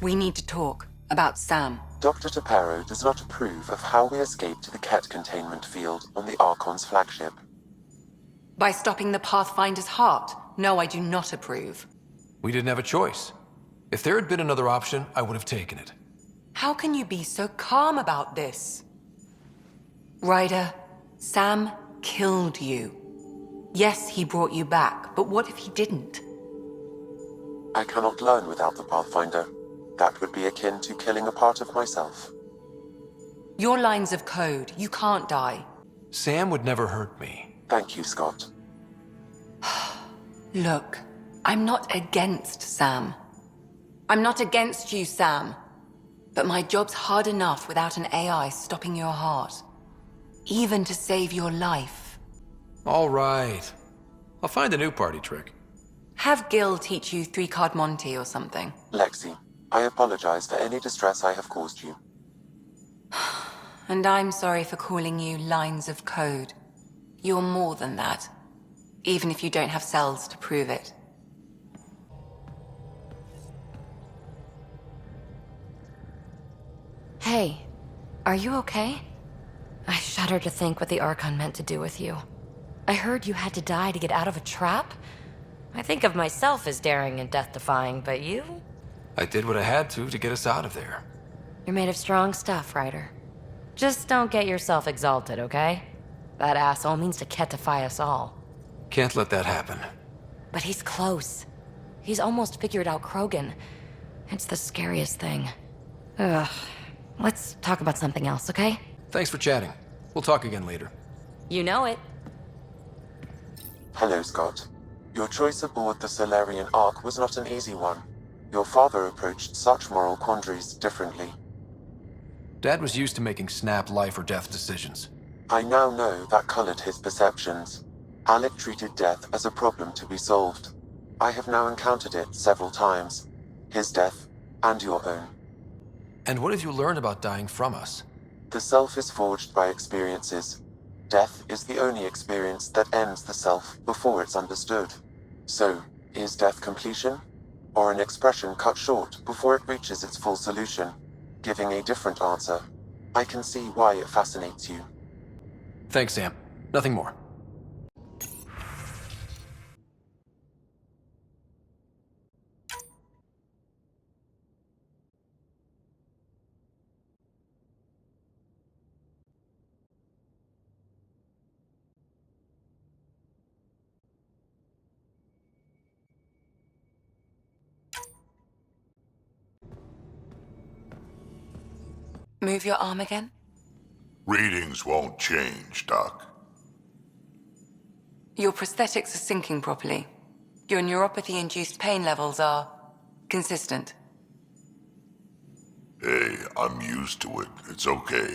We need to talk about Sam. Dr. does not approve of how we escaped the Ket containment field on the Archon's flagship. By stopping the Pathfinder's heart? No, I do not approve. We didn't have a choice. If there had been another option, I would have taken it. How can you be so calm about this? Ryder, Sam killed you. Yes, he brought you back, but what if he didn't? I cannot learn without the Pathfinder. That would be akin to killing a part of myself. Your lines of code, you can't die. Sam would never hurt me. Thank you, Scott. Look, I'm not against Sam. I'm not against you, Sam. But my job's hard enough without an AI stopping your heart. Even to save your life. All right. I'll find a new party trick. Have Gil teach you 3-card Monty or something. Lexi, I apologize for any distress I have caused you. And I'm sorry for calling you lines of code. You're more than that. Even if you don't have cells to prove it. Hey, are you okay? I shudder to think what the Archon meant to do with you. I heard you had to die to get out of a trap. I think of myself as daring and death-defying, but you? I did what I had to get us out of there. You're made of strong stuff, Ryder. Just don't get yourself exalted, okay? That asshole means to ketify us all. Can't let that happen. But he's close. He's almost figured out Krogan. It's the scariest thing. Ugh. Let's talk about something else, okay? Thanks for chatting. We'll talk again later. You know it. Hello, Scott. Your choice aboard the Solarian Ark was not an easy one. Your father approached such moral quandaries differently. Dad was used to making snap life or death decisions. I now know that colored his perceptions. Alec treated death as a problem to be solved. I have now encountered it several times. His death, and your own. And what have you learned about dying from us? The self is forged by experiences. Death is the only experience that ends the self before it's understood. So, is death completion? Or an expression cut short before it reaches its full solution, giving a different answer? I can see why it fascinates you. Thanks, Sam. Nothing more. Move your arm again? Readings won't change, Doc. Your prosthetics are syncing properly. Your neuropathy-induced pain levels are consistent. Hey, I'm used to it. It's okay.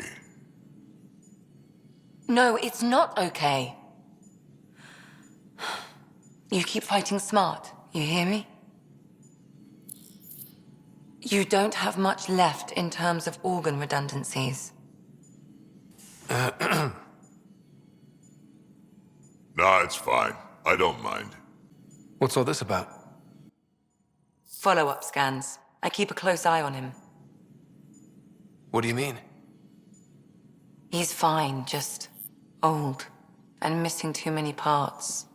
No, it's not okay. You keep fighting smart, you hear me? You don't have much left in terms of organ redundancies. Nah, it's fine. I don't mind. What's all this about? Follow-up scans. I keep a close eye on him. What do you mean? He's fine, just old and missing too many parts.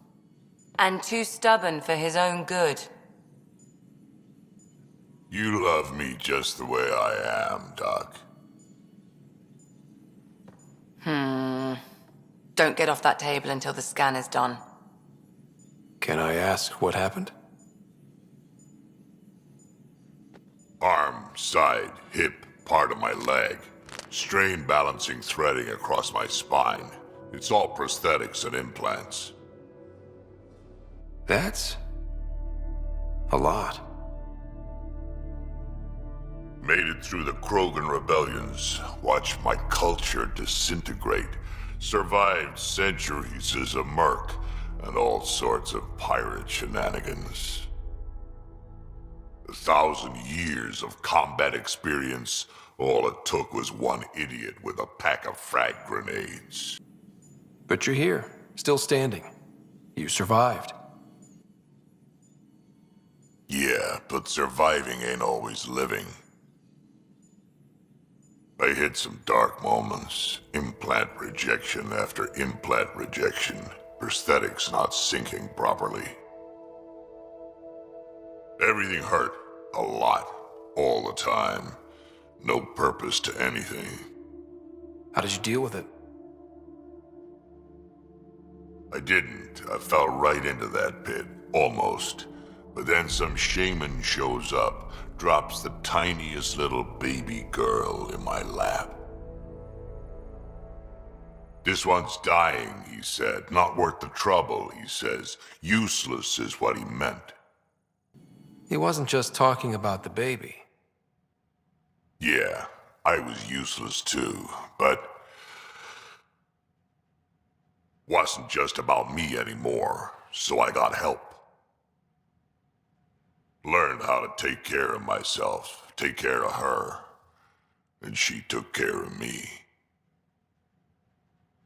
And too stubborn for his own good. You love me just the way I am, Doc. Don't get off that table until the scan is done. Can I ask what happened? Arm, side, hip, part of my leg. Strain balancing threading across my spine. It's all prosthetics and implants. That's a lot. Made it through the Krogan rebellions. Watched my culture disintegrate. Survived centuries as a merc and all sorts of pirate shenanigans. 1,000 years of combat experience, all it took was one idiot with a pack of frag grenades. But you're here, still standing. You survived. Yeah, but surviving ain't always living. I hit some dark moments. Implant rejection after implant rejection. Prosthetics not syncing properly. Everything hurt. A lot. All the time. No purpose to anything. How did you deal with it? I didn't. I fell right into that pit. Almost. But then some shaman shows up, drops the tiniest little baby girl in my lap. This one's dying, he said. Not worth the trouble, he says. Useless is what he meant. He wasn't just talking about the baby. Yeah, I was useless too, but wasn't just about me anymore, so I got help. Learned how to take care of myself, take care of her, and she took care of me.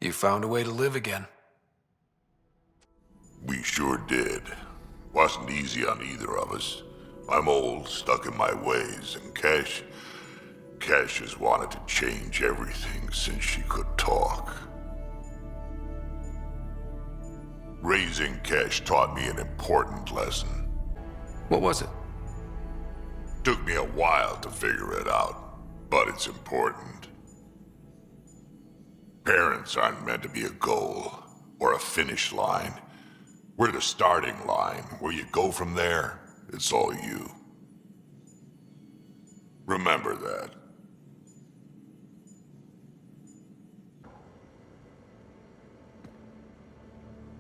You found a way to live again. We sure did. Wasn't easy on either of us. I'm old, stuck in my ways, and Cash has wanted to change everything since she could talk. Raising Cash taught me an important lesson. What was it? Took me a while to figure it out, but it's important. Parents aren't meant to be a goal or a finish line. We're the starting line. Where you go from there, it's all you. Remember that.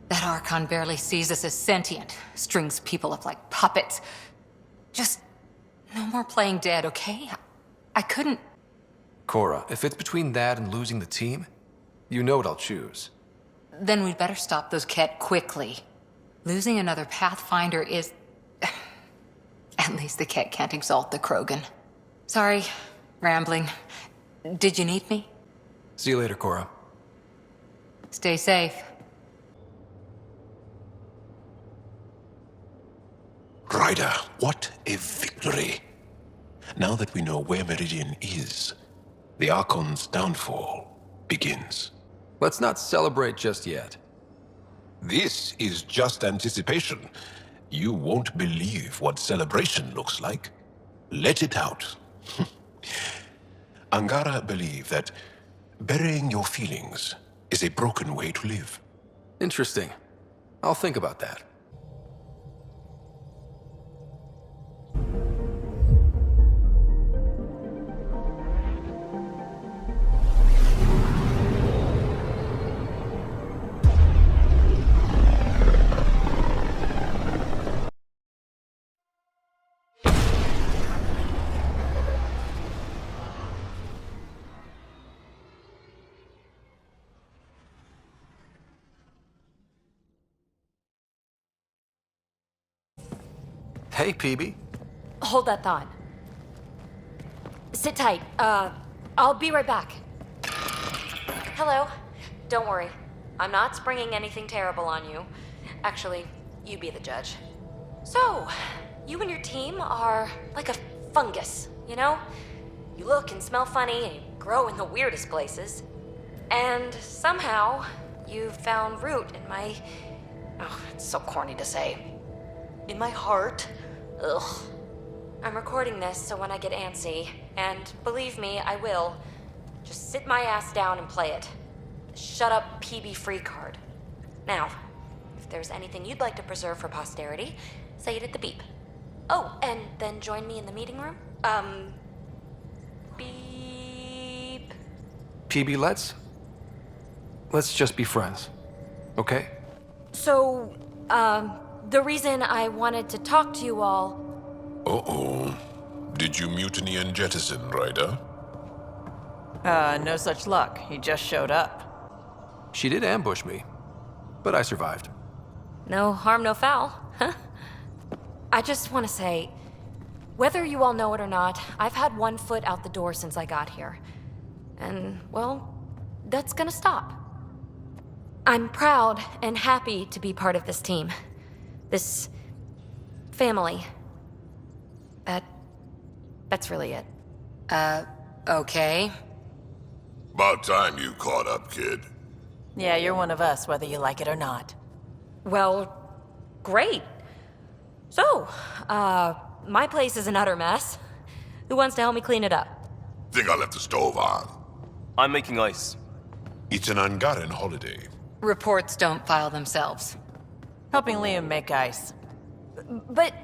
That Archon barely sees us as sentient, strings people up like puppets. Just no more playing dead, okay? I couldn't... Cora, if it's between that and losing the team, you know what I'll choose. Then we'd better stop those Ket quickly. Losing another Pathfinder is... At least the Ket can't exalt the Krogan. Sorry, rambling. Did you need me? See you later, Cora. Stay safe. Ryder, what a victory! Now that we know where Meridian is, the Archon's downfall begins. Let's not celebrate just yet. This is just anticipation. You won't believe what celebration looks like. Let it out. Angara believe that burying your feelings is a broken way to live. Interesting. I'll think about that. Hey, PB. Hold that thought. Sit tight. I'll be right back. Hello. Don't worry. I'm not springing anything terrible on you. Actually, you be the judge. So, you and your team are like a fungus, you know? You look and smell funny and you grow in the weirdest places. And somehow, you found root in my... Oh, it's so corny to say. In my heart. Ugh. I'm recording this so when I get antsy, and believe me, I will, just sit my ass down and play it. Shut up, PB free card. Now, if there's anything you'd like to preserve for posterity, say it at the beep. Oh, and then join me in the meeting room? Beep. PB, let's just be friends, okay? So, the reason I wanted to talk to you all... Uh-oh. Did you mutiny and jettison, Ryder? No such luck. He just showed up. She did ambush me, but I survived. No harm, no foul, huh? I just want to say, Whether you all know it or not, I've had one foot out the door since I got here. And, well, that's gonna stop. I'm proud and happy to be part of this team. This family. That's really it. Okay. About time you caught up, kid. Yeah, you're one of us, whether you like it or not. Well, great. So, my place is an utter mess. Who wants to help me clean it up? Think I left the stove on. I'm making ice. It's an Angaran holiday. Reports don't file themselves. Helping Liam make ice. But...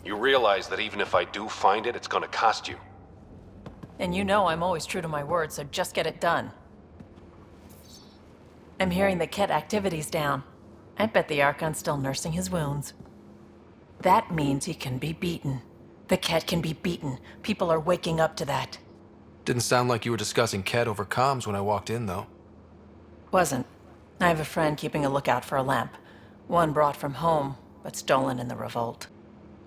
You realize that even if I do find it, it's gonna cost you. And you know I'm always true to my word, so just get it done. I'm hearing the Ket activity's down. I bet the Archon's still nursing his wounds. That means he can be beaten. The Ket can be beaten. People are waking up to that. Didn't sound like you were discussing Ket over comms when I walked in, though. Wasn't. I have a friend keeping a lookout for a lamp. One brought from home, but stolen in the revolt.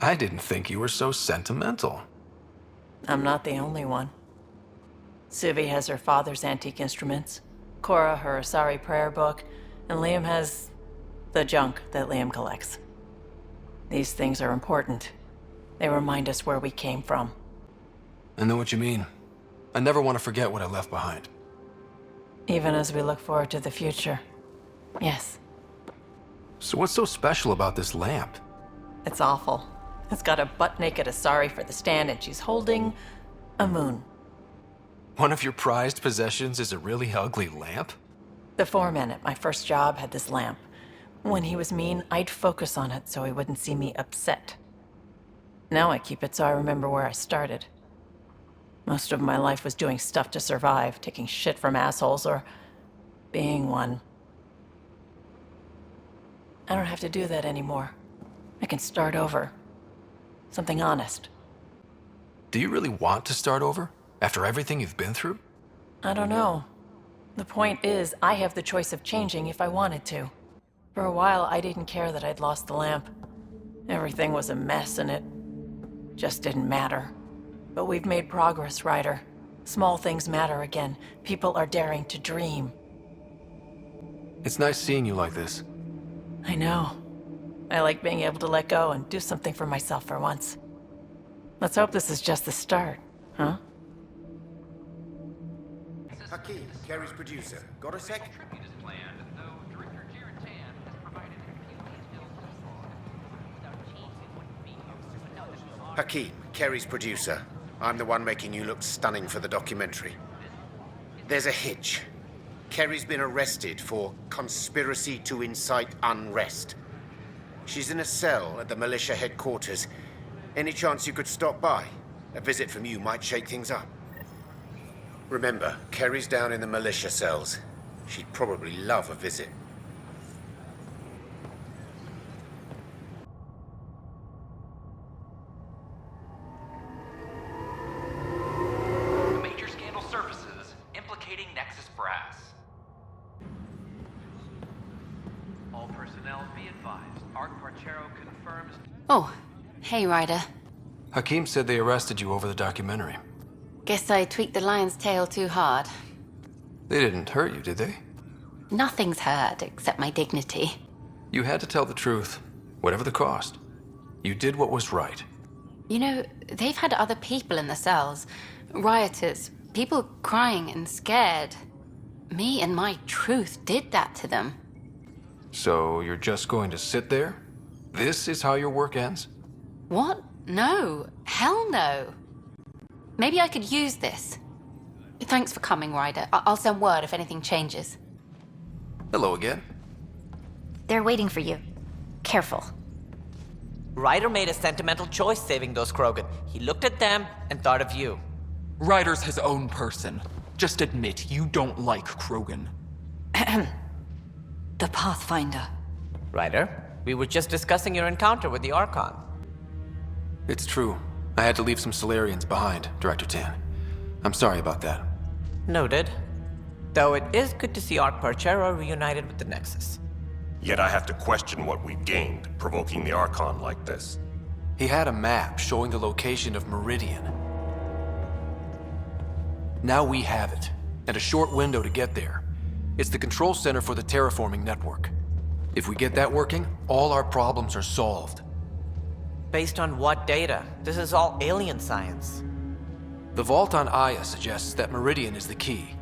I didn't think you were so sentimental. I'm not the only one. Suvi has her father's antique instruments, Cora her Asari prayer book, and Liam has the junk that Liam collects. These things are important. They remind us where we came from. I know what you mean. I never want to forget what I left behind. Even as we look forward to the future. Yes, So what's so special about this lamp? it's awful. It's got a butt-naked Asari for the stand, and she's holding a moon. One of your prized possessions is a really ugly lamp? The foreman at my first job had this lamp. When he was mean, I'd focus on it so he wouldn't see me upset. Now I keep it so I remember where I started. Most of my life was doing stuff to survive, taking shit from assholes or being one. I don't have to do that anymore. I can start over. Something honest. Do you really want to start over? After everything you've been through? I don't know. The point is, I have the choice of changing if I wanted to. For a while, I didn't care that I'd lost the lamp. Everything was a mess and it just didn't matter. But we've made progress, Ryder. Small things matter again. People are daring to dream. It's nice seeing you like this. I know. I like being able to let go and do something for myself for once. Let's hope this is just the start, huh? Hakeem, Kerry's producer. Got a sec? Hakeem, Kerry's producer. I'm the one making you look stunning for the documentary. There's a hitch. Kerry's been arrested for conspiracy to incite unrest. She's in a cell at the militia headquarters. Any chance you could stop by? A visit from you might shake things up. Remember, Kerry's down in the militia cells. She'd probably love a visit. A major scandal surfaces implicating Nexus Brass. All personnel be advised. Art Parchero confirms. Oh, hey, Ryder. Hakeem said they arrested you over the documentary. Guess I tweaked the lion's tail too hard. They didn't hurt you, did they? Nothing's hurt except my dignity. You had to tell the truth, whatever the cost. You did what was right. You know, they've had other people in the cells. Rioters, people crying and scared. Me and my truth did that to them. So you're just going to sit there? This is how your work ends? What? No. Hell no. Maybe I could use this. Thanks for coming, Ryder. I'll send word if anything changes. Hello again. They're waiting for you. Careful. Ryder made a sentimental choice saving those Krogan. He looked at them and thought of you. Ryder's his own person. Just admit you don't like Krogan. The Pathfinder. Ryder, we were just discussing your encounter with the Archon. It's true. I had to leave some Solarians behind, Director Tan. I'm sorry about that. Noted. Though it is good to see Arc-Parchero reunited with the Nexus. Yet I have to question what we've gained, provoking the Archon like this. He had a map showing the location of Meridian. Now we have it, and a short window to get there. It's the control center for the terraforming network. If we get that working, all our problems are solved. Based on what data? This is all alien science. The vault on Aya suggests that Meridian is the key.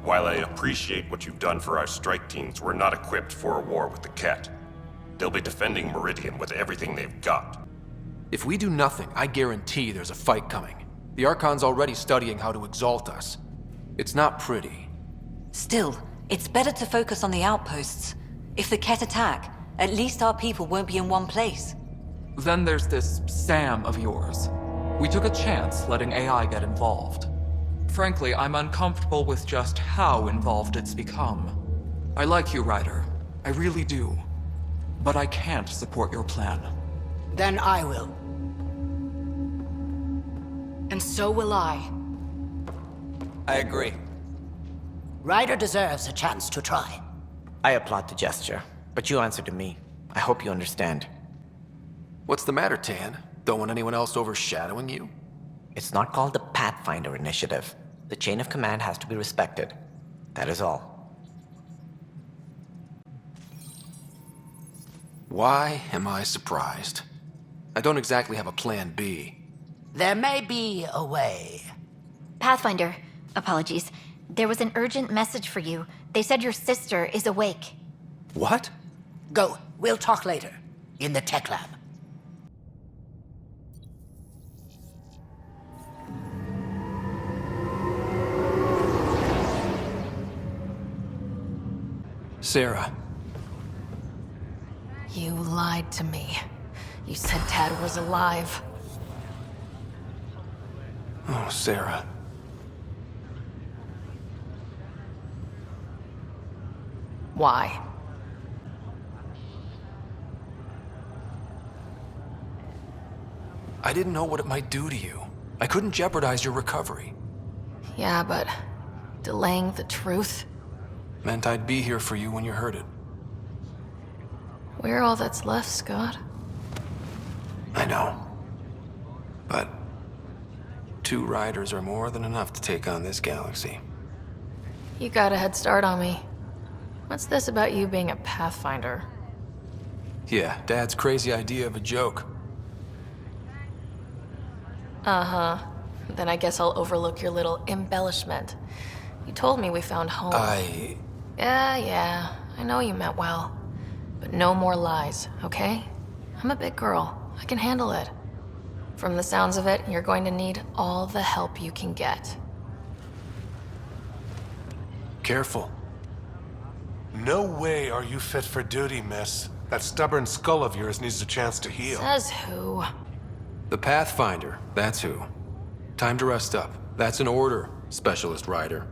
While I appreciate what you've done for our strike teams, we're not equipped for a war with the Ket. They'll be defending Meridian with everything they've got. If we do nothing, I guarantee there's a fight coming. The Archon's already studying how to exalt us. It's not pretty. Still, it's better to focus on the outposts. If the Ket attack, at least our people won't be in one place. Then there's this Sam of yours. We took a chance letting AI get involved. Frankly, I'm uncomfortable with just how involved it's become. I like you, Ryder. I really do. But I can't support your plan. Then I will. And so will I. I agree. Ryder deserves a chance to try. I applaud the gesture, but you answer to me. I hope you understand. What's the matter, Tan? Don't want anyone else overshadowing you? It's not called the Pathfinder Initiative. The chain of command has to be respected. That is all. Why am I surprised? I don't exactly have a plan B. There may be a way. Pathfinder, apologies. There was an urgent message for you. They said your sister is awake. What? Go. We'll talk later. In the tech lab. Sarah. You lied to me. You said Dad was alive. Oh, Sarah. Why? I didn't know what it might do to you. I couldn't jeopardize your recovery. Yeah, but delaying the truth? Meant I'd be here for you when you heard it. We're all that's left, Scott. I know. But 2 riders are more than enough to take on this galaxy. You got a head start on me. What's this about you being a Pathfinder? Yeah, Dad's crazy idea of a joke. Uh-huh. Then I guess I'll overlook your little embellishment. You told me we found home. Yeah, I know you meant well. But no more lies, okay? I'm a big girl. I can handle it. From the sounds of it, you're going to need all the help you can get. Careful. No way are you fit for duty, miss. That stubborn skull of yours needs a chance to heal. Says who? The Pathfinder, that's who. Time to rest up. That's an order, Specialist Rider.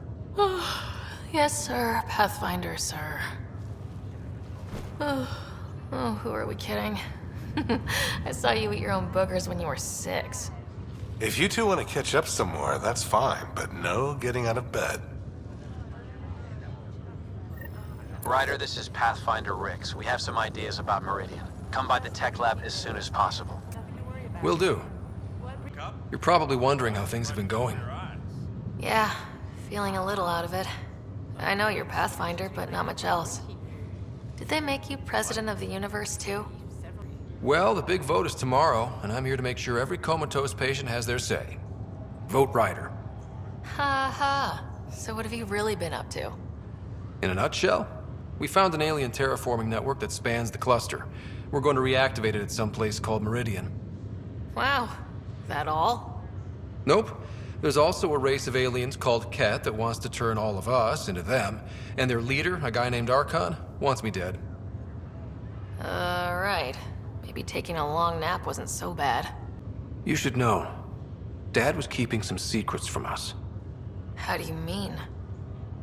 Yes, sir. Pathfinder, sir. Oh, who are we kidding? I saw you eat your own boogers when you were 6. If you two want to catch up some more, that's fine, but no getting out of bed. Ryder, this is Pathfinder Rix. We have some ideas about Meridian. Come by the tech lab as soon as possible. Will do. You're probably wondering how things have been going. Yeah, feeling a little out of it. I know you're Pathfinder, but not much else. Did they make you president of the universe, too? Well, the big vote is tomorrow, and I'm here to make sure every comatose patient has their say. Vote Rider. Ha ha. So what have you really been up to? In a nutshell, we found an alien terraforming network that spans the cluster. We're going to reactivate it at some place called Meridian. Wow. That all? Nope. There's also a race of aliens called Ket that wants to turn all of us into them, and their leader, a guy named Archon, wants me dead. Right. Maybe taking a long nap wasn't so bad. You should know. Dad was keeping some secrets from us. How do you mean?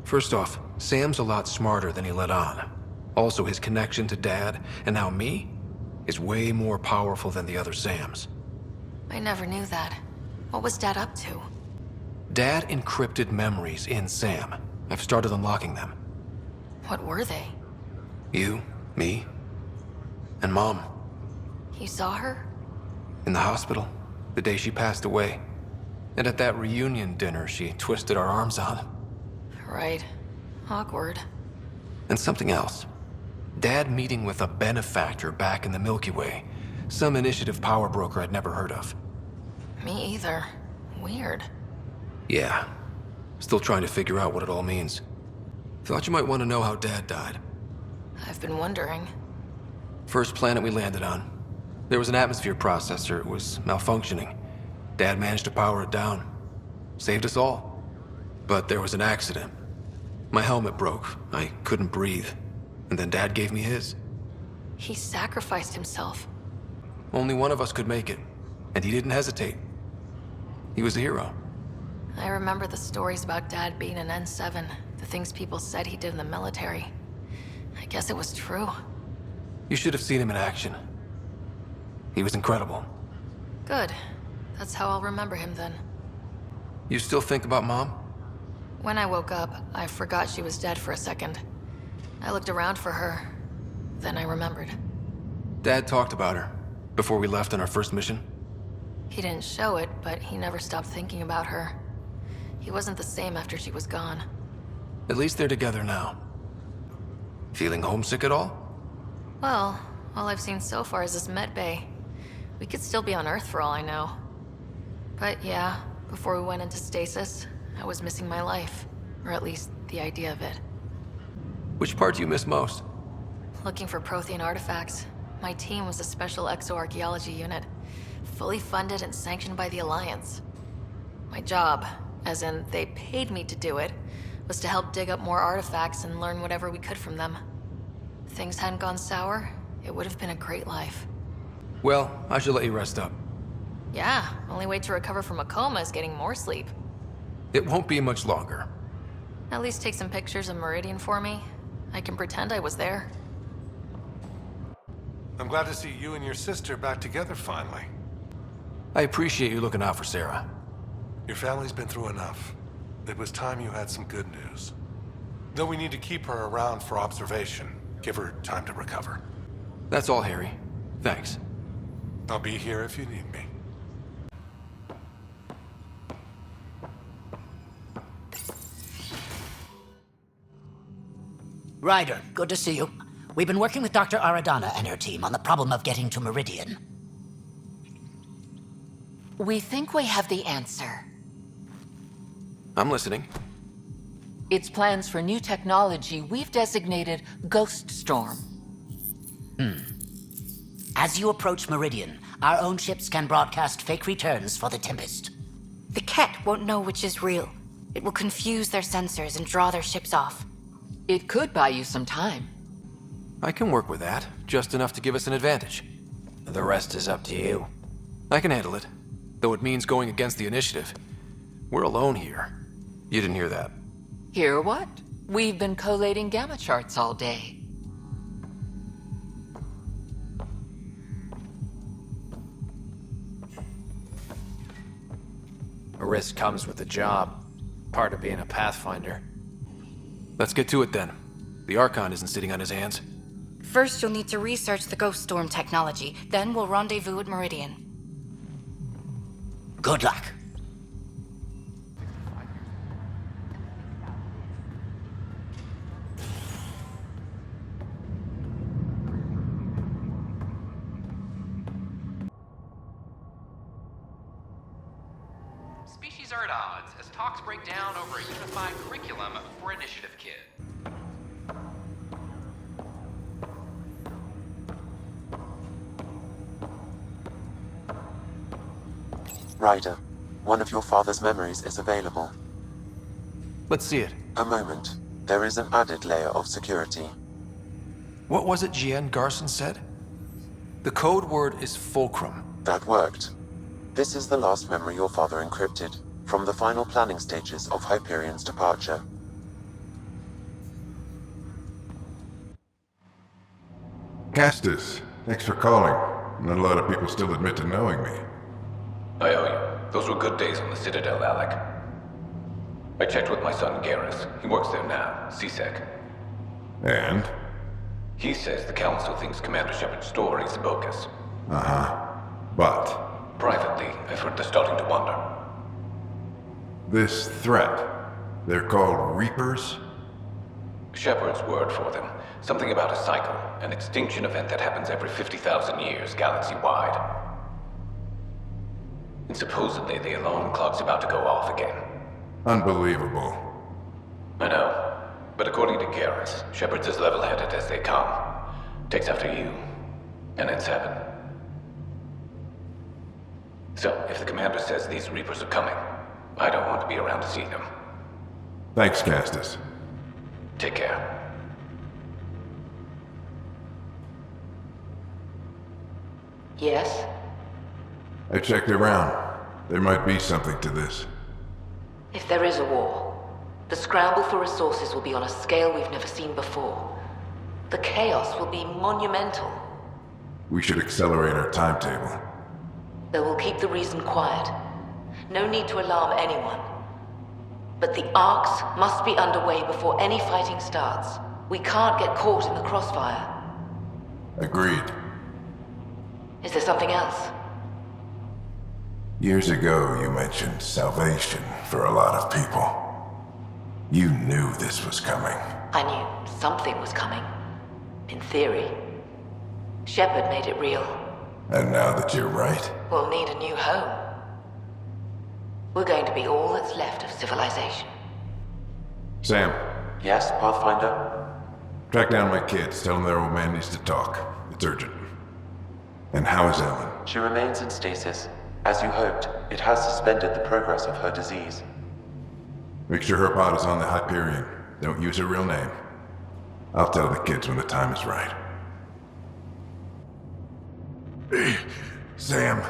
First off, Sam's a lot smarter than he let on. Also, his connection to Dad, and now me, is way more powerful than the other Sams. I never knew that. What was Dad up to? Dad encrypted memories in Sam. I've started unlocking them. What were they? You, me, and Mom. You saw her? In the hospital, the day she passed away. And at that reunion dinner she twisted our arms on. Right. Awkward. And something else. Dad meeting with a benefactor back in the Milky Way. Some initiative power broker I'd never heard of. Me either. Weird. Yeah. Still trying to figure out what it all means. Thought you might want to know how Dad died. I've been wondering. First planet we landed on. There was an atmosphere processor. It was malfunctioning. Dad managed to power it down. Saved us all. But there was an accident. My helmet broke. I couldn't breathe. And then Dad gave me his. He sacrificed himself. Only one of us could make it. And he didn't hesitate. He was a hero. I remember the stories about Dad being an N7. The things people said he did in the military. I guess it was true. You should have seen him in action. He was incredible. Good. That's how I'll remember him then. You still think about Mom? When I woke up, I forgot she was dead for a second. I looked around for her. Then I remembered. Dad talked about her before we left on our first mission. He didn't show it, but he never stopped thinking about her. He wasn't the same after she was gone. At least they're together now. Feeling homesick at all? Well, all I've seen so far is this med bay. We could still be on Earth for all I know. But yeah, before we went into stasis, I was missing my life. Or at least the idea of it. Which part do you miss most? Looking for Prothean artifacts. My team was a special exoarchaeology unit. Fully funded and sanctioned by the Alliance. My job, as in they paid me to do it, was to help dig up more artifacts and learn whatever we could from them. If things hadn't gone sour, it would have been a great life. Well, I should let you rest up. Yeah, only way to recover from a coma is getting more sleep. It won't be much longer. At least take some pictures of Meridian for me. I can pretend I was there. I'm glad to see you and your sister back together finally. I appreciate you looking out for Sarah. Your family's been through enough. It was time you had some good news. Though we need to keep her around for observation. Give her time to recover. That's all, Harry. Thanks. I'll be here if you need me. Ryder, good to see you. We've been working with Dr. Aradana and her team on the problem of getting to Meridian. We think we have the answer. I'm listening. It's plans for new technology we've designated Ghost Storm. As you approach Meridian, our own ships can broadcast fake returns for the Tempest. The Ket won't know which is real. It will confuse their sensors and draw their ships off. It could buy you some time. I can work with that, just enough to give us an advantage. The rest is up to you. I can handle it, though it means going against the initiative. We're alone here. You didn't hear that. Hear what? We've been collating gamma charts all day. A risk comes with the job. Part of being a Pathfinder. Let's get to it then. The Archon isn't sitting on his hands. First, you'll need to research the Ghost Storm technology. Then we'll rendezvous at Meridian. Good luck. Species are at odds as talks break down over a unified curriculum for Initiative Kid. Ryder, one of your father's memories is available. Let's see it. A moment. There is an added layer of security. What was it Gian Garson said? The code word is Fulcrum. That worked. This is the last memory your father encrypted, from the final planning stages of Hyperion's departure. Castus, thanks for calling. Not a lot of people still admit to knowing me. I owe you. Those were good days on the Citadel, Alec. I checked with my son Garrus. He works there now, CSEC. And? He says the Council thinks Commander Shepard's story is bogus. Uh-huh. But? Privately, I've heard they're starting to wonder. This threat, they're called Reapers? Shepard's word for them. Something about a cycle, an extinction event that happens every 50,000 years, galaxy-wide. And supposedly the alarm clock's about to go off again. Unbelievable. I know. But according to Garrus, Shepard's as level-headed as they come. Takes after you, and then 7. So, if the commander says these Reapers are coming, I don't want to be around to see them. Thanks, Castus. Take care. Yes? I checked around. There might be something to this. If there is a war, the scramble for resources will be on a scale we've never seen before. The chaos will be monumental. We should accelerate our timetable. They will keep the reason quiet. No need to alarm anyone. But the arcs must be underway before any fighting starts. We can't get caught in the crossfire. Agreed. Is there something else? Years ago, you mentioned salvation for a lot of people. You knew this was coming. I knew something was coming. In theory. Shepard made it real. And now that you're right, We'll need a new home. We're going to be all that's left of civilization. Sam, Yes, Pathfinder? track down my kids. Tell them their old man needs to talk. It's urgent. And how is Ellen? She remains in stasis. As you hoped, it has suspended the progress of her disease. Make sure her pod is on the Hyperion. Don't use her real name. I'll tell the kids when the time is right. Sam,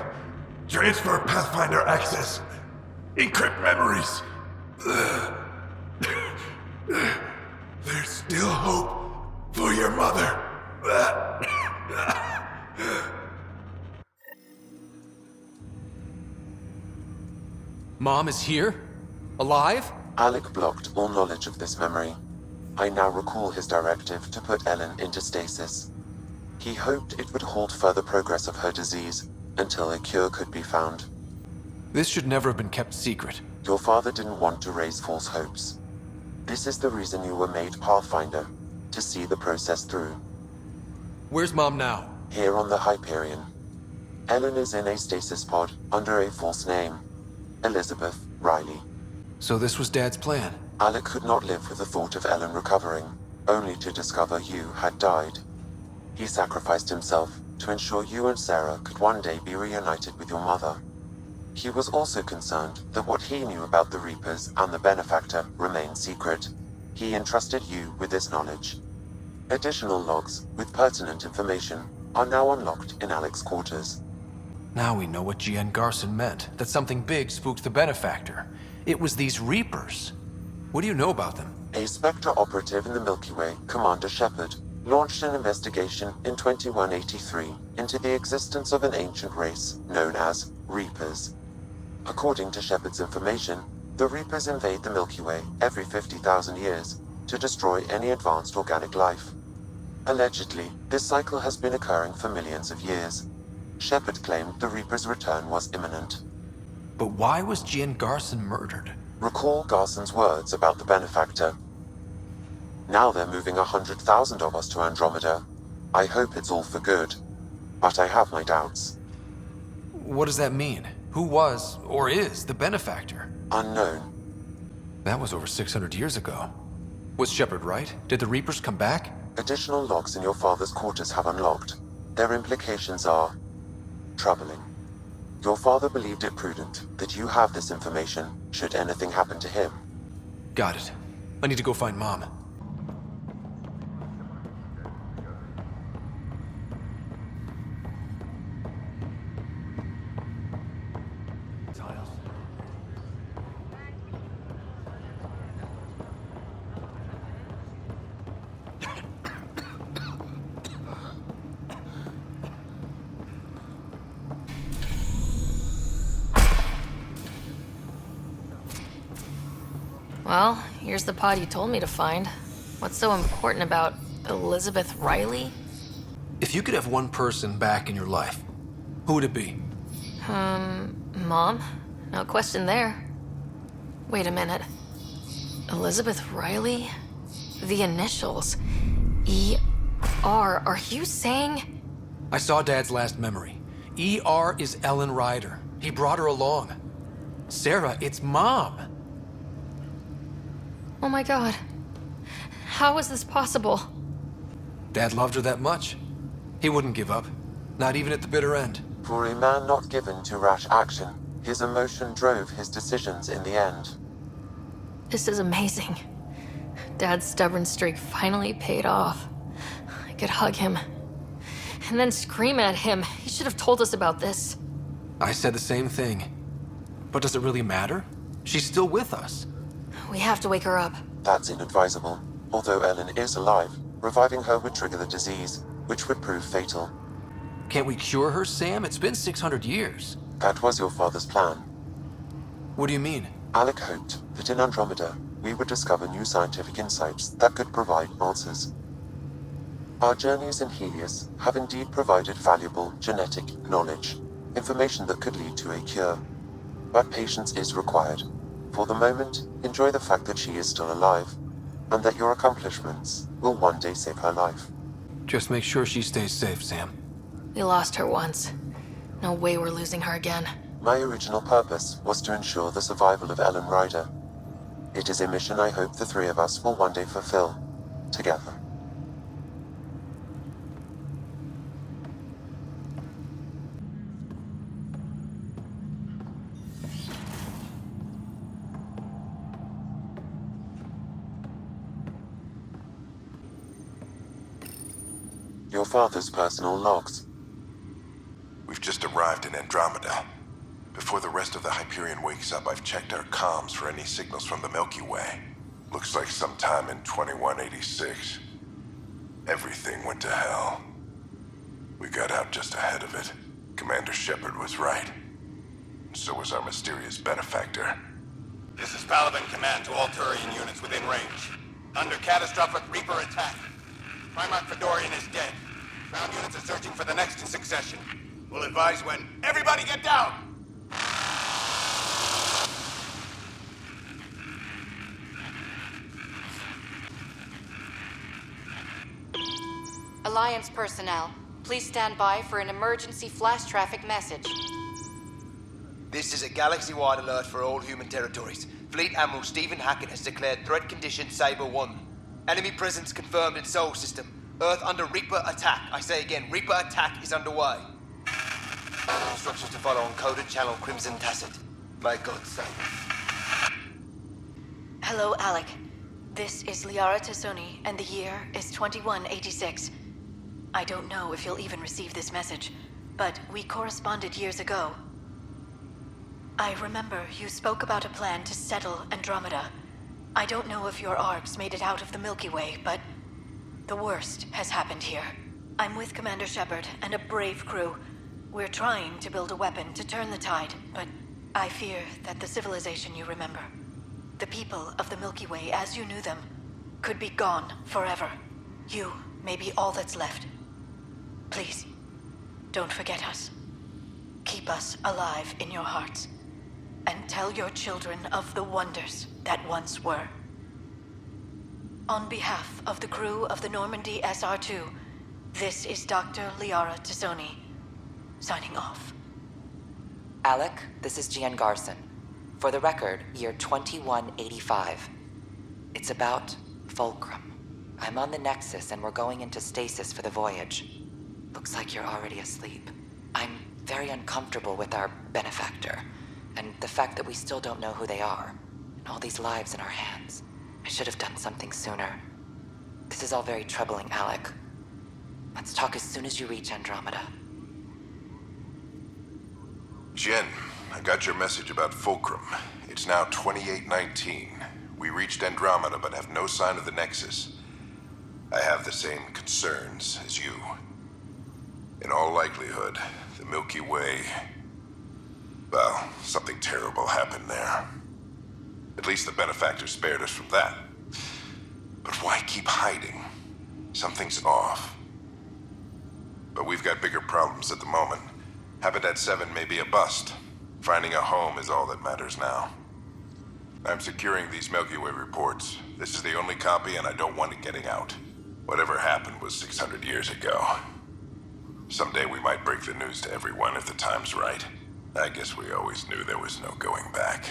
transfer Pathfinder access. Encrypt memories. There's still hope for your mother. Mom is here? Alive? Alec blocked all knowledge of this memory. I now recall his directive to put Ellen into stasis. He hoped it would halt further progress of her disease until a cure could be found. This should never have been kept secret. Your father didn't want to raise false hopes. This is the reason you were made Pathfinder, to see the process through. Where's Mom now? Here on the Hyperion. Ellen is in a stasis pod under a false name. Elizabeth Riley. So this was Dad's plan? Alec could not live with the thought of Ellen recovering, only to discover you had died. He sacrificed himself to ensure you and Sarah could one day be reunited with your mother. He was also concerned that what he knew about the Reapers and the Benefactor remained secret. He entrusted you with this knowledge. Additional logs with pertinent information are now unlocked in Alec's quarters. Now we know what GN Garson meant, that something big spooked the Benefactor. It was these Reapers. What do you know about them? A Spectre operative in the Milky Way, Commander Shepard, launched an investigation in 2183 into the existence of an ancient race known as Reapers. According to Shepard's information, the Reapers invade the Milky Way every 50,000 years to destroy any advanced organic life. Allegedly, this cycle has been occurring for millions of years. Shepard claimed the Reaper's return was imminent. But why was GN Garson murdered? Recall Garson's words about the Benefactor. Now they're moving 100,000 of us to Andromeda. I hope it's all for good, but I have my doubts. What does that mean? Who was, or is, the Benefactor? Unknown. That was over 600 years ago. Was Shepard right? Did the Reapers come back? Additional logs in your father's quarters have unlocked. Their implications are troubling. Your father believed it prudent that you have this information should anything happen to him. Got it. I need to go find Mom. Well, here's the pod you told me to find. What's so important about Elizabeth Riley? If you could have one person back in your life, who would it be? Mom? No question there. Wait a minute. Elizabeth Riley? The initials. E.R. Are you saying? I saw Dad's last memory. E.R. is Ellen Ryder. He brought her along. Sarah, it's Mom. Oh my god. How is this possible? Dad loved her that much. He wouldn't give up. Not even at the bitter end. For a man not given to rash action, his emotion drove his decisions in the end. This is amazing. Dad's stubborn streak finally paid off. I could hug him. And then scream at him. He should have told us about this. I said the same thing. But does it really matter? She's still with us. We have to wake her up. That's inadvisable. Although Ellen is alive, reviving her would trigger the disease, which would prove fatal. Can't we cure her, Sam? It's been 600 years. That was your father's plan. What do you mean? Alec hoped that in Andromeda, we would discover new scientific insights that could provide answers. Our journeys in Helios have indeed provided valuable genetic knowledge, information that could lead to a cure. But patience is required. For the moment, enjoy the fact that she is still alive, and that your accomplishments will one day save her life. Just make sure she stays safe, Sam. We lost her once. No way we're losing her again. My original purpose was to ensure the survival of Ellen Ryder. It is a mission I hope the three of us will one day fulfill, together. Your father's personal logs. We've just arrived in Andromeda. Before the rest of the Hyperion wakes up, I've checked our comms for any signals from the Milky Way. Looks like sometime in 2186. Everything went to hell. We got out just ahead of it. Commander Shepard was right. So was our mysterious benefactor. This is Paladin Command to all Turian units within range. Under catastrophic Reaper attack. Primarch Fedorian is dead. Ground units are searching for the next in succession. We'll advise when. Everybody get down! Alliance personnel, please stand by for an emergency flash traffic message. This is a galaxy-wide alert for all human territories. Fleet Admiral Stephen Hackett has declared threat condition Saber 1. Enemy presence confirmed in Sol System. Earth under Reaper attack. I say again, Reaper attack is underway. Instructions to follow on coded channel Crimson Tacit. May God save us. Hello, Alec. This is Liara Tassoni, and the year is 2186. I don't know if you'll even receive this message, but we corresponded years ago. I remember you spoke about a plan to settle Andromeda. I don't know if your arcs made it out of the Milky Way, but the worst has happened here. I'm with Commander Shepard and a brave crew. We're trying to build a weapon to turn the tide, but I fear that the civilization you remember, the people of the Milky Way as you knew them, could be gone forever. You may be all that's left. Please, don't forget us. Keep us alive in your hearts. And tell your children of the wonders that once were. On behalf of the crew of the Normandy SR-2, this is Dr. Liara Tassoni, signing off. Alec, this is Gian Garson. For the record, year 2185. It's about Fulcrum. I'm on the Nexus and we're going into stasis for the voyage. Looks like you're already asleep. I'm very uncomfortable with our benefactor, and the fact that we still don't know who they are, and all these lives in our hands. I should have done something sooner. This is all very troubling, Alec. Let's talk as soon as you reach Andromeda. Jen, I got your message about Fulcrum. It's now 2819. We reached Andromeda but have no sign of the Nexus. I have the same concerns as you. In all likelihood, the Milky Way... Well, something terrible happened there. At least the benefactor spared us from that. But why keep hiding? Something's off. But we've got bigger problems at the moment. Habitat 7 may be a bust. Finding a home is all that matters now. I'm securing these Milky Way reports. This is the only copy, and I don't want it getting out. Whatever happened was 600 years ago. Someday we might break the news to everyone if the time's right. I guess we always knew there was no going back.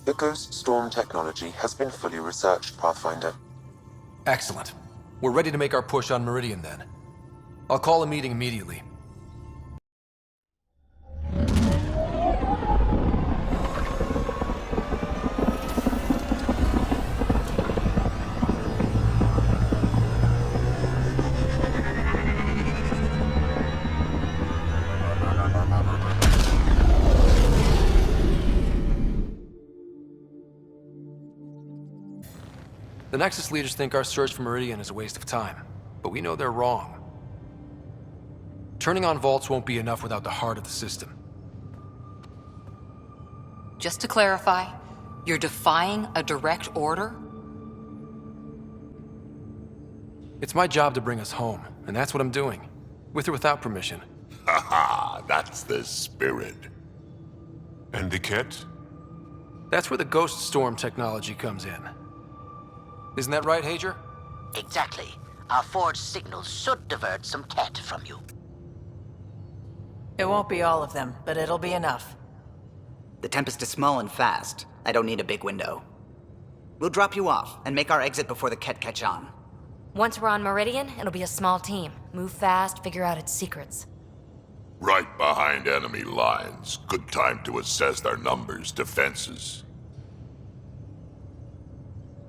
The Ghost Storm technology has been fully researched, Pathfinder. Excellent. We're ready to make our push on Meridian then. I'll call a meeting immediately. The Nexus leaders think our search for Meridian is a waste of time, but we know they're wrong. Turning on vaults won't be enough without the heart of the system. Just to clarify, you're defying a direct order? It's my job to bring us home, and that's what I'm doing. With or without permission. Haha, that's the spirit. And the kit? That's where the Ghost Storm technology comes in. Isn't that right, Hager? Exactly. Our forged signals should divert some cat from you. It won't be all of them, but it'll be enough. The Tempest is small and fast. I don't need a big window. We'll drop you off and make our exit before the Ket catch on. Once we're on Meridian, it'll be a small team. Move fast, figure out its secrets. Right behind enemy lines. Good time to assess their numbers, defenses.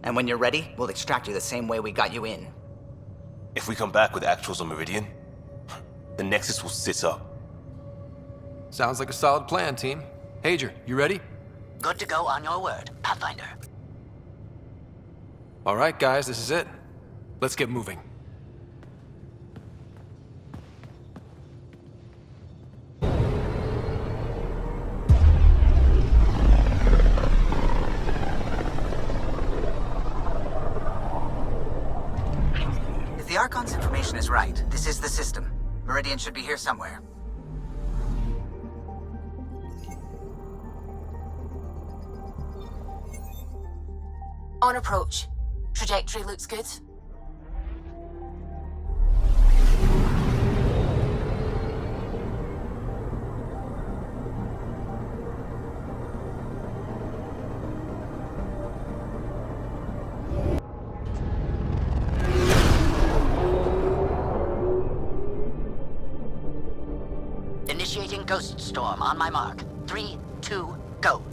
And when you're ready, we'll extract you the same way we got you in. If we come back with actuals on Meridian, the Nexus will sit up. Sounds like a solid plan, team. Hager, you ready? Good to go on your word, Pathfinder. All right, guys, this is it. Let's get moving. If the Archon's information is right, this is the system. Meridian should be here somewhere. On approach. Trajectory looks good. Initiating Ghost Storm on my mark. 3, 2, go.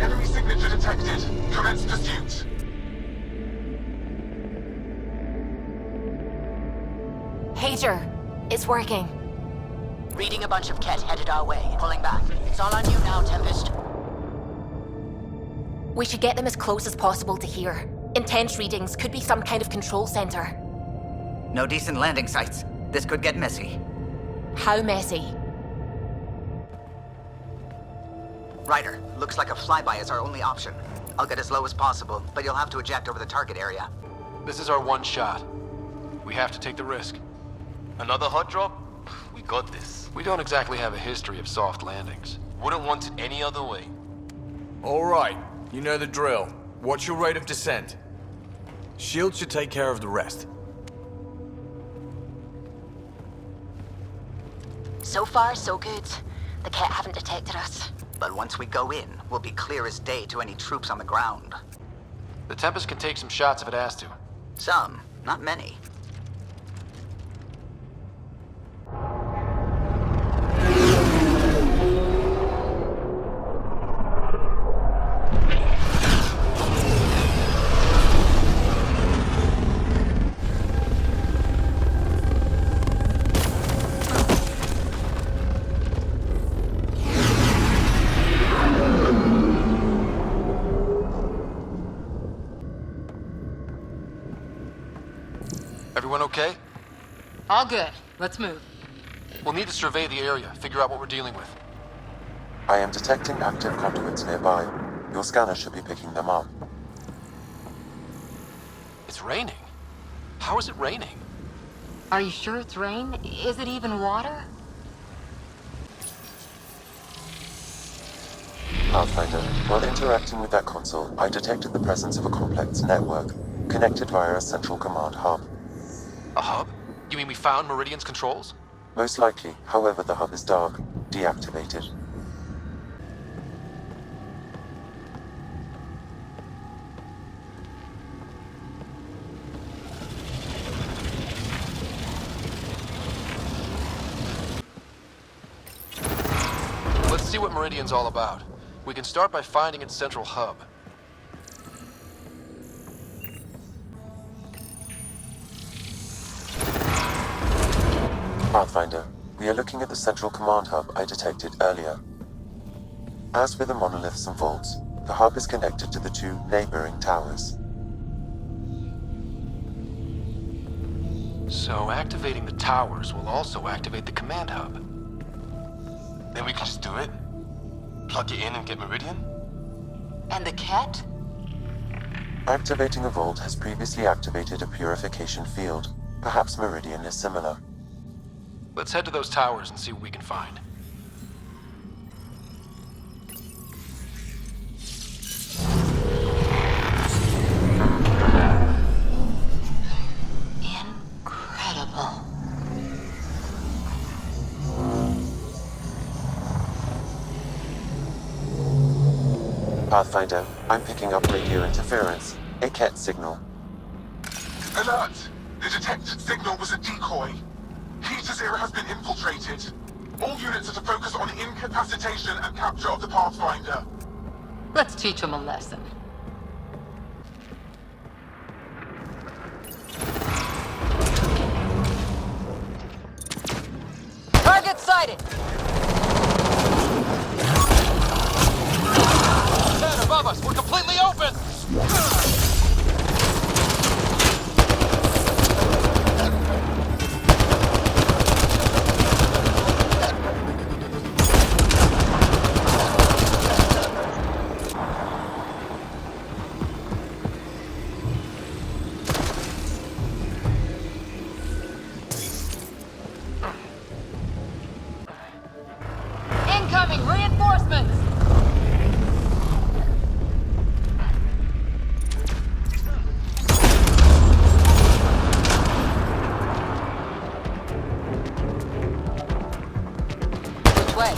Enemy signature detected. Commence pursuit. Hager, it's working. Reading a bunch of Ket headed our way, pulling back. It's all on you now, Tempest. We should get them as close as possible to here. Intense readings could be some kind of control center. No decent landing sites. This could get messy. How messy? Ryder, looks like a flyby is our only option. I'll get as low as possible, but you'll have to eject over the target area. This is our one shot. We have to take the risk. Another hot drop? We got this. We don't exactly have a history of soft landings. Wouldn't want it any other way. All right, you know the drill. What's your rate of descent? Shield should take care of the rest. So far, so good. The Ket haven't detected us. But once we go in, we'll be clear as day to any troops on the ground. The Tempest can take some shots if it has to. Some, not many. Everyone okay? All good. Let's move. We'll need to survey the area, figure out what we're dealing with. I am detecting active conduits nearby. Your scanner should be picking them up. It's raining. How is it raining? Are you sure it's rain? Is it even water? Pathfinder, while interacting with that console, I detected the presence of a complex network, connected via a central command hub. A hub? You mean we found Meridian's controls? Most likely, however, the hub is dark, deactivated. Let's see what Meridian's all about. We can start by finding its central hub. Pathfinder, we are looking at the central command hub I detected earlier. As with the monoliths and vaults, the hub is connected to the two neighboring towers. So activating the towers will also activate the command hub. Then we can just do it? Plug it in and get Meridian? And the cat? Activating a vault has previously activated a purification field. Perhaps Meridian is similar. Let's head to those towers and see what we can find. Incredible. Pathfinder, I'm picking up radio interference. A cat signal. Alert! The detected signal was a decoy. Peter's era has been infiltrated. All units are to focus on incapacitation and capture of the Pathfinder. Let's teach him a lesson. Target sighted! 10 above us! We're completely open! Incoming reinforcements! Which way?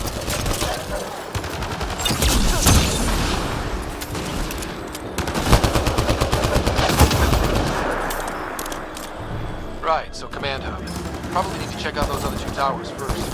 Right, so command hub. Probably need to check out those other two towers first.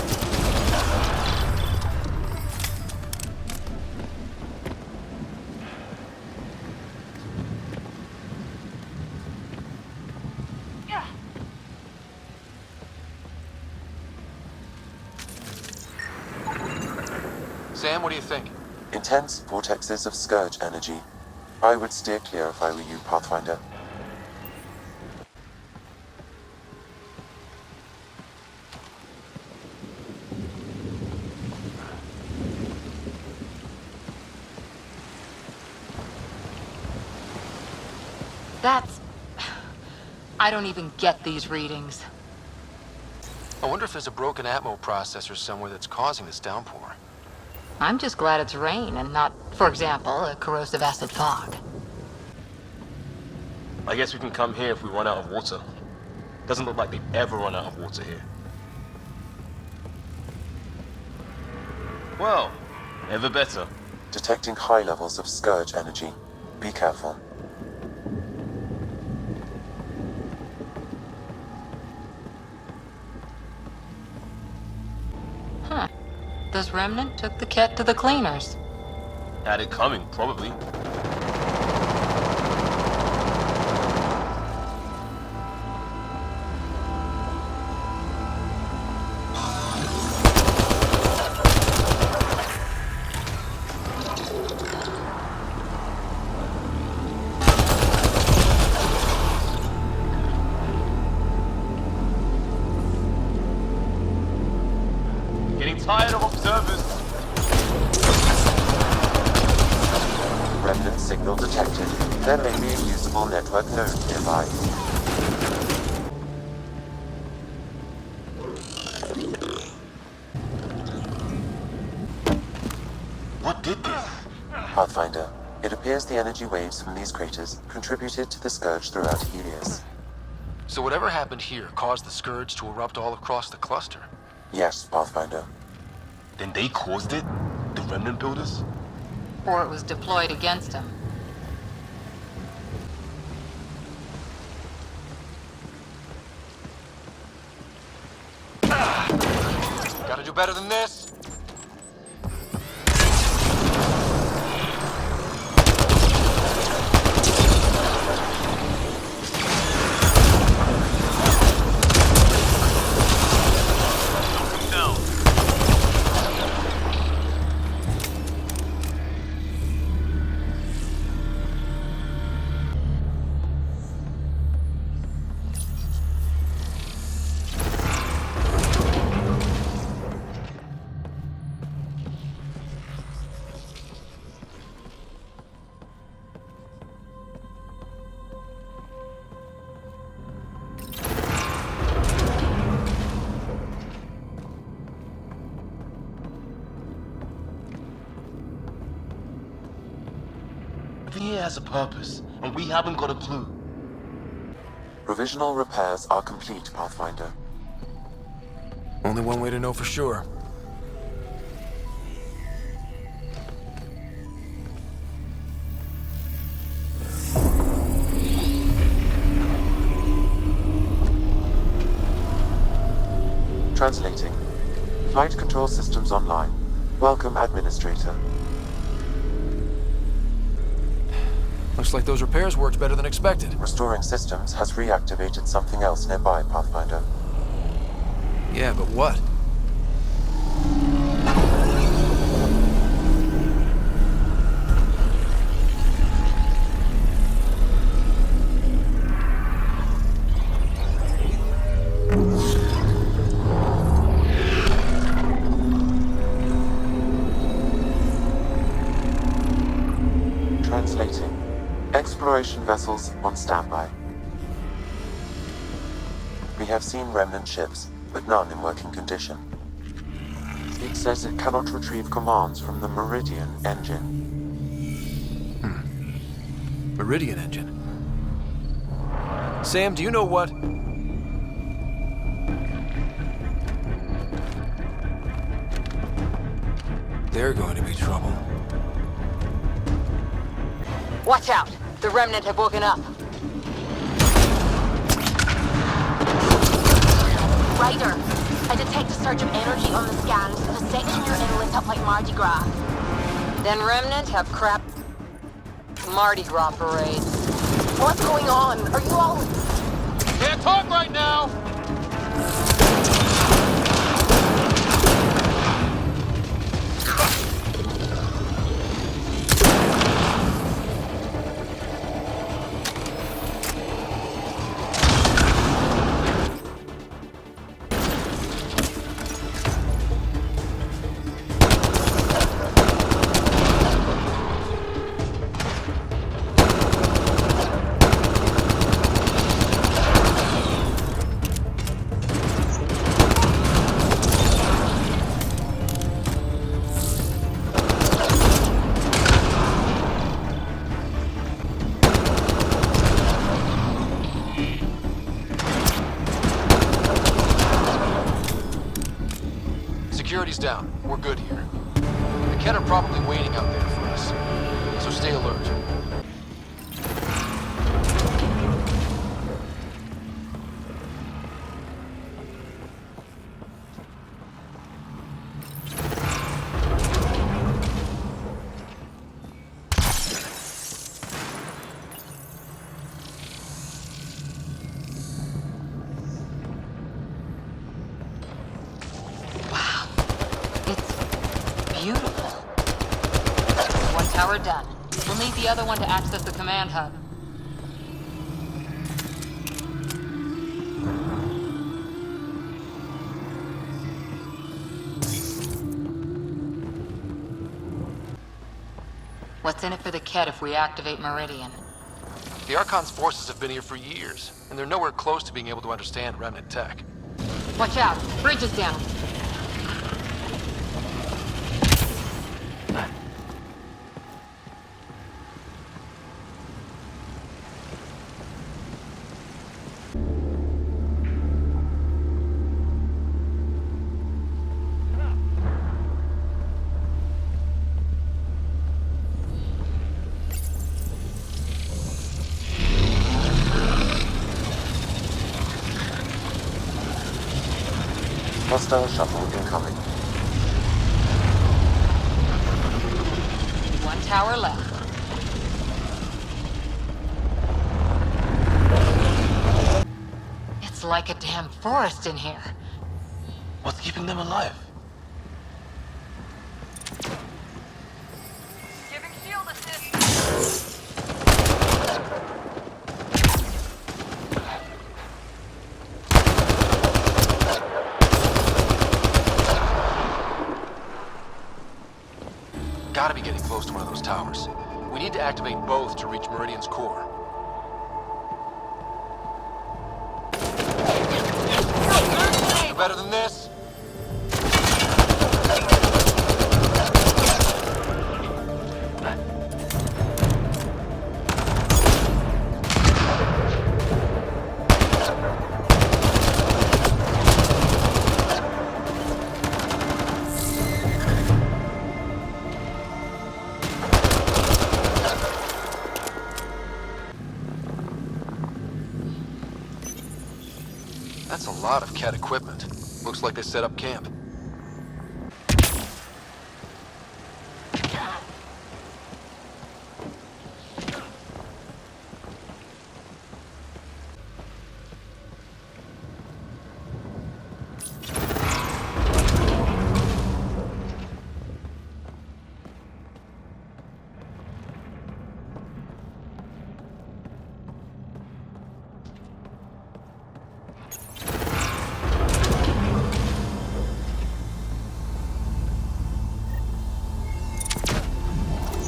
Sam, what do you think? Intense vortexes of scourge energy. I would steer clear if I were you, Pathfinder. That's... I don't even get these readings. I wonder if there's a broken Atmo processor somewhere that's causing this downpour. I'm just glad it's rain and not, for example, a corrosive acid fog. I guess we can come here if we run out of water. Doesn't look like they've ever run out of water here. Well, ever better. Detecting high levels of scourge energy. Be careful. Huh. This remnant took the cat to the cleaners. Had it coming, probably. Maintenance signal detected. There may be a usable network node nearby. What did this? Pathfinder, it appears the energy waves from these craters contributed to the scourge throughout Helios. So whatever happened here caused the scourge to erupt all across the cluster? Yes, Pathfinder. Then they caused it? The Remnant builders? Or it was deployed against him. Gotta do better than this. Everything here has a purpose, and we haven't got a clue. Provisional repairs are complete, Pathfinder. Only one way to know for sure. Translating. Flight control systems online. Welcome, Administrator. Looks like those repairs worked better than expected. Restoring systems has reactivated something else nearby, Pathfinder. Yeah, but what? Translating. Exploration vessels on standby. We have seen remnant ships, but none in working condition. It says it cannot retrieve commands from the Meridian engine. Meridian engine. Sam, do you know what? They're going to be trouble. Watch out! The Remnant have woken up. Ryder, I detect a surge of energy on the scans. The section you're in lit up like Mardi Gras. Then Remnant have crap Mardi Gras parades. What's going on? Are you all... Can't talk right now! Security's down. We're good here. The Ket are probably waiting out there for us, so stay alert. Beautiful. One tower done. We'll need the other one to access the command hub. What's in it for the Ket if we activate Meridian? The Archon's forces have been here for years, and they're nowhere close to being able to understand Remnant tech. Watch out! Bridge is down! Hostile shuttle incoming. One tower left. It's like a damn forest in here. What's keeping them alive? Giving shield assist. Gotta be getting close to one of those towers. We need to activate both to reach Meridian's core. Do better than this? That's a lot of Cat equipment. Looks like they set up camp.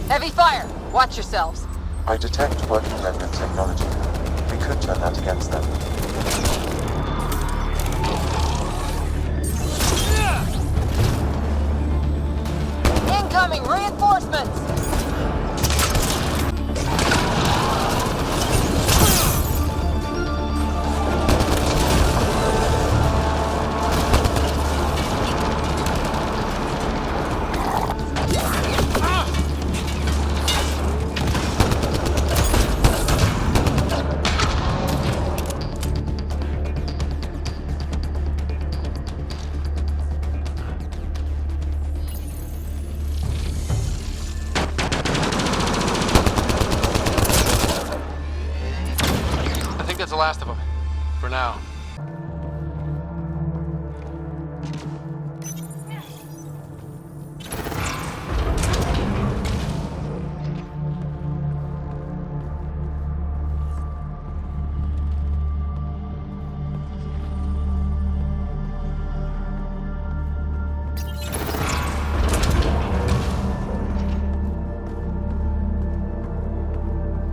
Heavy fire! Watch yourselves. I detect working remnant technology. We could turn that against them. Incoming reinforcements! That's the last of them. For now.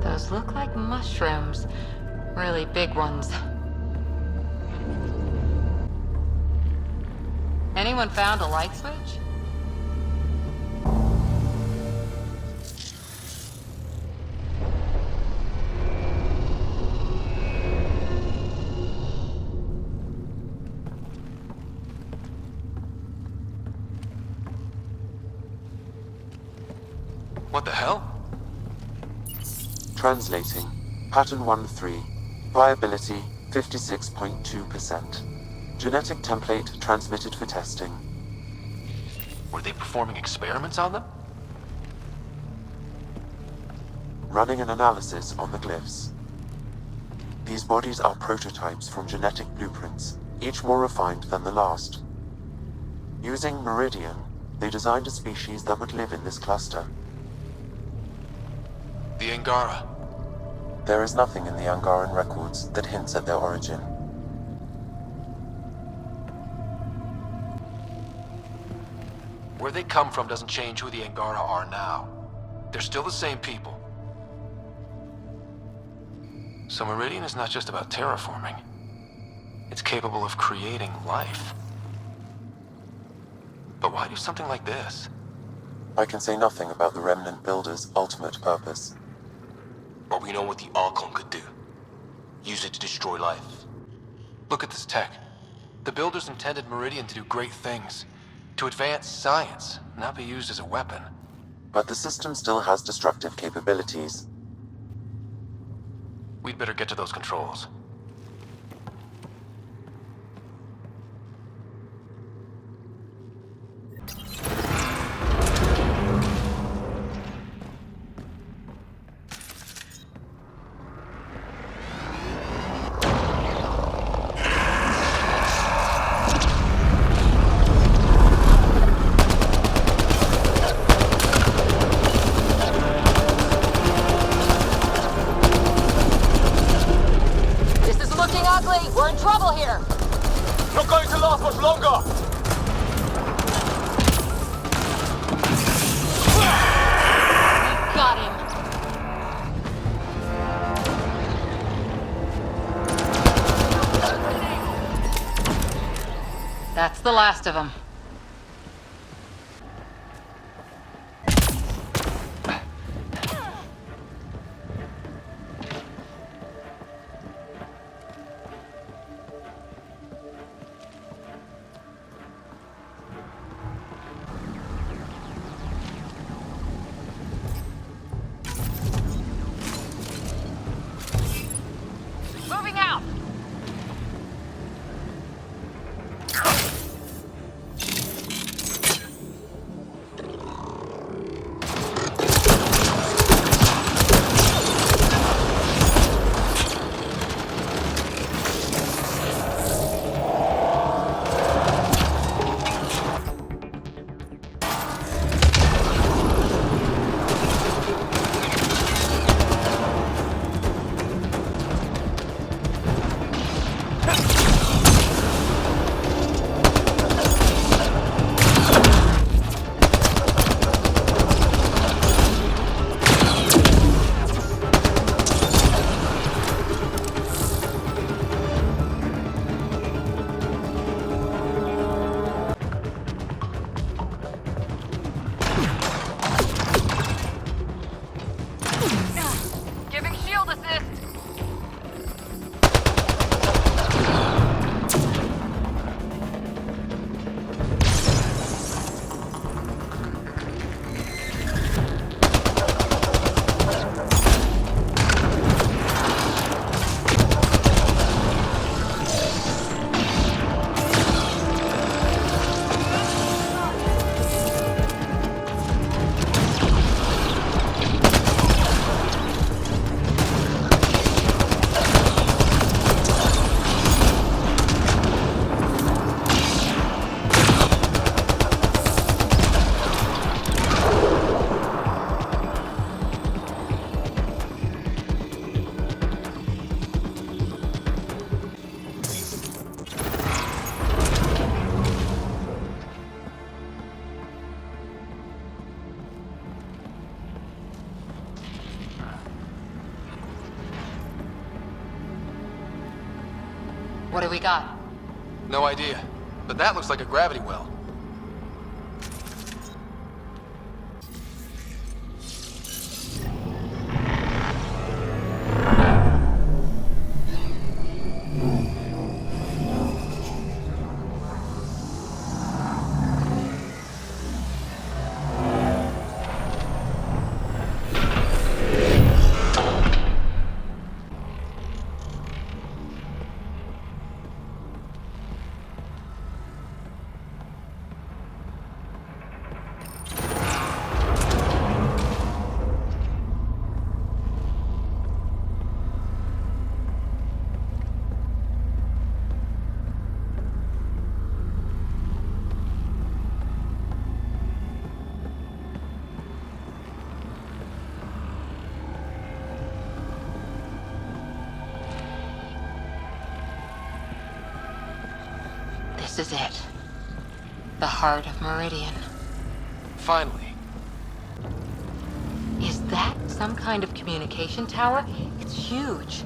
Those look like mushrooms. Really big ones. Anyone found a light switch? What the hell? Translating. Pattern 1-3. Viability 56.2%. Genetic template transmitted for testing. Were they performing experiments on them? Running an analysis on the glyphs. These bodies are prototypes from genetic blueprints, each more refined than the last. Using Meridian, they designed a species that would live in this cluster. The Angara. There is nothing in the Angaran records that hints at their origin. Where they come from doesn't change who the Angara are now. They're still the same people. So Meridian is not just about terraforming. It's capable of creating life. But why do something like this? I can say nothing about the Remnant Builder's ultimate purpose. But we know what the Archon could do. Use it to destroy life. Look at this tech. The Builders intended Meridian to do great things. To advance science, not be used as a weapon. But the system still has destructive capabilities. We'd better get to those controls. We're in trouble here! Not going to last much longer! Got him! That's the last of them. Moving out! Giving shield assist! What do we got? No idea. But that looks like a gravity well. This is it. The heart of Meridian. Finally. Some kind of communication tower? It's huge.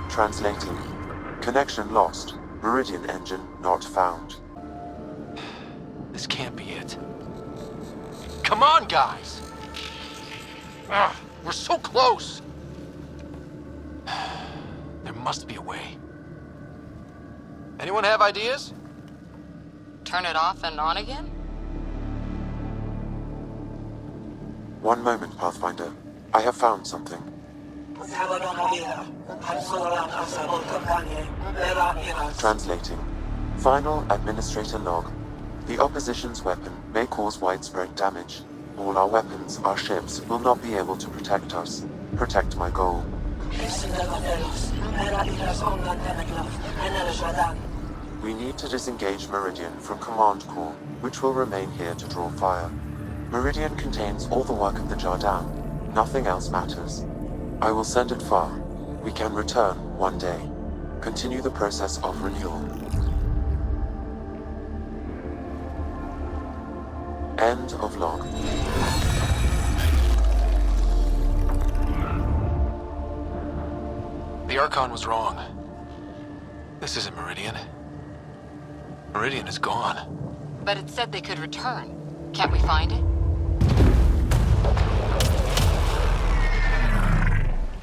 Translating. Connection lost. Meridian engine not found. This can't be it. Come on, guys! We're so close! There must be a way. Anyone have ideas? Turn it off and on again? One moment, Pathfinder. I have found something. Translating. Final Administrator log. The opposition's weapon may cause widespread damage. All our weapons, our ships, will not be able to protect us. Protect my goal. We need to disengage Meridian from Command Core, which will remain here to draw fire. Meridian contains all the work of the Jardan. Nothing else matters. I will send it far. We can return one day. Continue the process of renewal. End of log. The Archon was wrong. This isn't Meridian. Meridian is gone. But it said they could return. Can't we find it?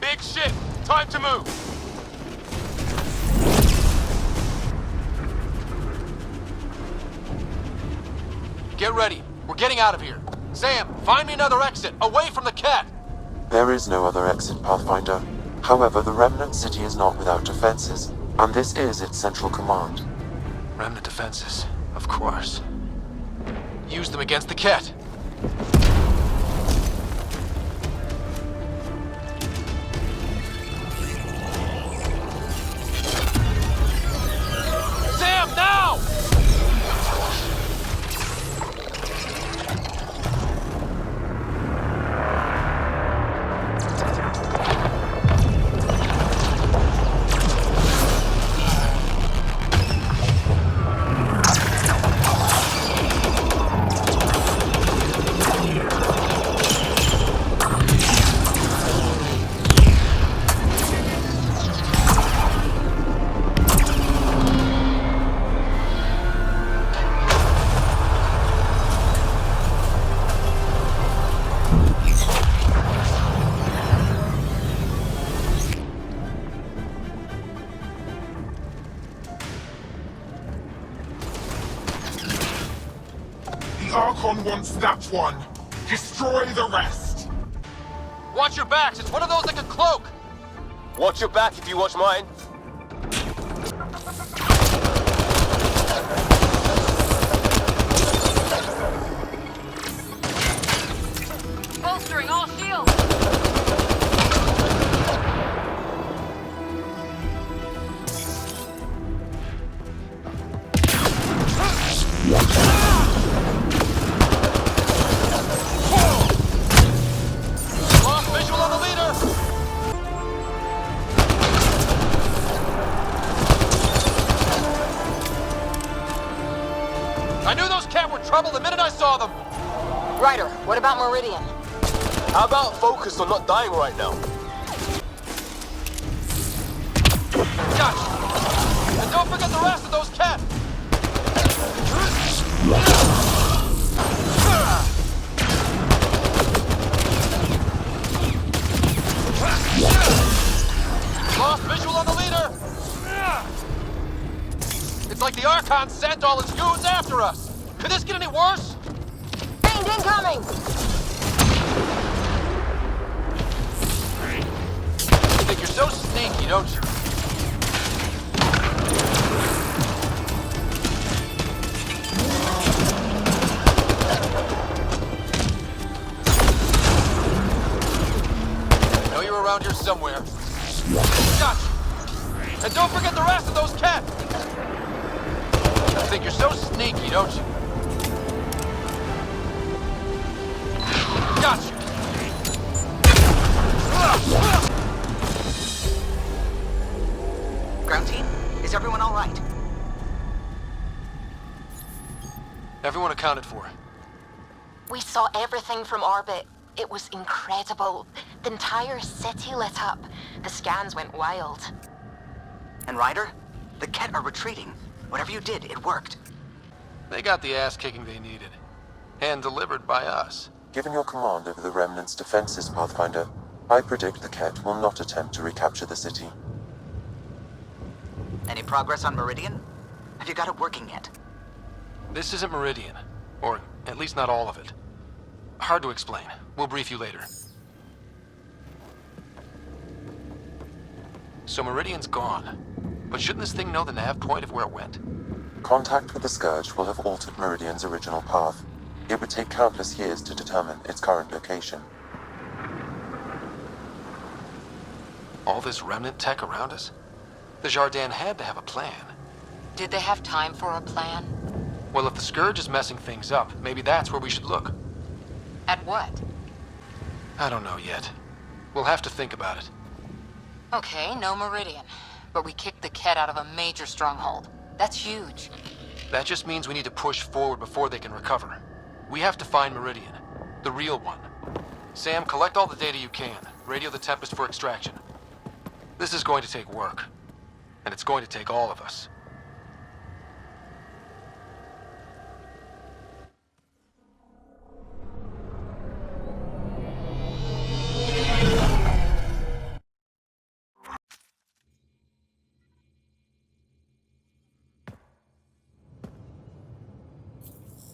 Big ship! Time to move! Get ready. We're getting out of here. Sam, find me another exit, away from the cat! There is no other exit, Pathfinder. However, the Remnant City is not without defenses, and this is its central command. Remnant defenses, of course. Use them against the cat. Sam, now! The Archon wants that one. Destroy the rest. Watch your backs, it's one of those that can cloak! Watch your back if you watch mine. Bolstering all shields! Lost visual on the leader! I knew those cat were trouble the minute I saw them! Ryder, what about Meridian? How about focus on not dying right now? Gotcha! And don't forget the rest of those cats! Lost visual on the leader! It's like the Archon sent all its goons after us! Could this get any worse? Fiend incoming! You think you're so sneaky, don't you? I know you were around here somewhere. Gotcha! And don't forget the rest of those cats! I think you're so sneaky, don't you? Gotcha! Ground team, is everyone all right? Everyone accounted for. We saw everything from orbit. It was incredible. The entire city lit up. The scans went wild. And Ryder? The Ket are retreating. Whatever you did, it worked. They got the ass-kicking they needed. And delivered by us. Given your command over the Remnant's defenses, Pathfinder, I predict the Ket will not attempt to recapture the city. Any progress on Meridian? Have you got it working yet? This isn't Meridian. Or at least not all of it. Hard to explain. We'll brief you later. So Meridian's gone. But shouldn't this thing know the nav point of where it went? Contact with the Scourge will have altered Meridian's original path. It would take countless years to determine its current location. All this remnant tech around us? The Jardin had to have a plan. Did they have time for a plan? Well, if the Scourge is messing things up, maybe that's where we should look. At what? I don't know yet. We'll have to think about it. Okay, no Meridian. But we kicked the Ket out of a major stronghold. That's huge. That just means we need to push forward before they can recover. We have to find Meridian. The real one. Sam, collect all the data you can. Radio the Tempest for extraction. This is going to take work. And it's going to take all of us.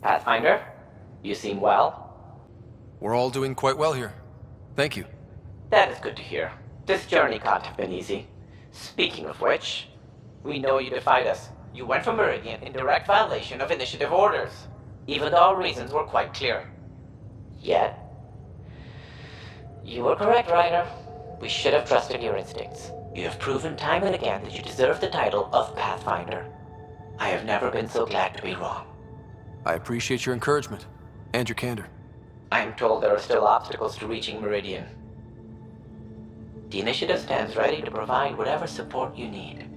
Pathfinder, you seem well. We're all doing quite well here. Thank you. That is good to hear. This journey can't have been easy. Speaking of which, we know you defied us. You went for Meridian in direct violation of initiative orders, even though our reasons were quite clear. Yet, you were correct, Ryder. We should have trusted your instincts. You have proven time and again that you deserve the title of Pathfinder. I have never been so glad to be wrong. I appreciate your encouragement, and your candor. I am told there are still obstacles to reaching Meridian. The initiative stands ready to provide whatever support you need.